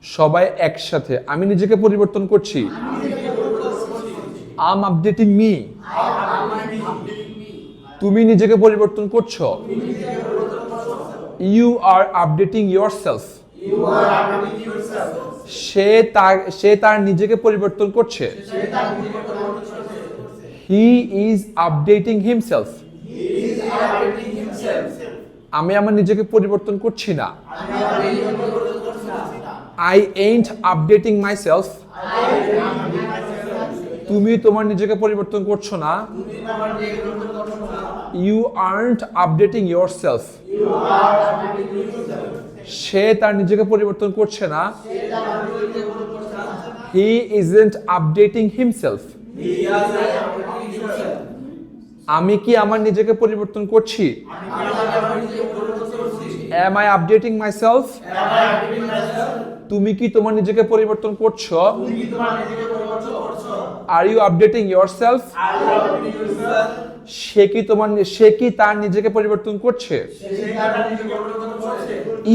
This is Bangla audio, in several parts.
সবাই একসাথে আমি নিজেকে পরিবর্তন করছি আম আপডেটিং মি তুমি নিজেকে পরিবর্তন করছো ইউ আর আপডেটিং ইয়োরসেলফ সে তার নিজেকে পরিবর্তন করছে হি ইজ আপডেটিং হিমসেলফ আমি আমার নিজেকে পরিবর্তন করছি না আই ain't আপডেটিং মাইসেলফ তুমি তোমার নিজেকে পরিবর্তন করছো না ইউ aren't আপডেটিং ইয়োরসেলফ সে তার নিজেকে পরিবর্তন করছে না হি isn't আপডেটিং হিমসেলফ আমি কি আমার নিজেকে পরিবর্তন করছি am I updating myself তুমি কি তোমার নিজেকে পরিবর্তন করছো are you updating yourself সে কি তার নিজেকে পরিবর্তন করছে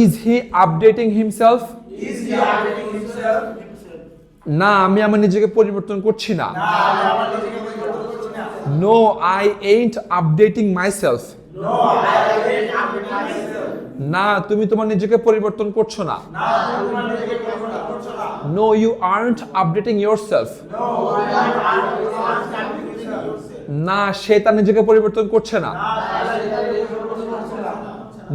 is he updating himself না আমি আমার নিজেকে পরিবর্তন করছি না no I ain't updating myself না তুমি তোমার নিজেকে পরিবর্তন করছো না no you aren't updating yourself না সে তার নিজেকে পরিবর্তন করছে না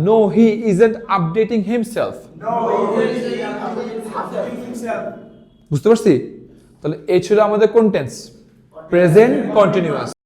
no he isn't updating himself বুঝতে পারছি তাহলে এই ছিল আমাদের কোন টেন্স প্রেজেন্ট কন্টিনিউয়াস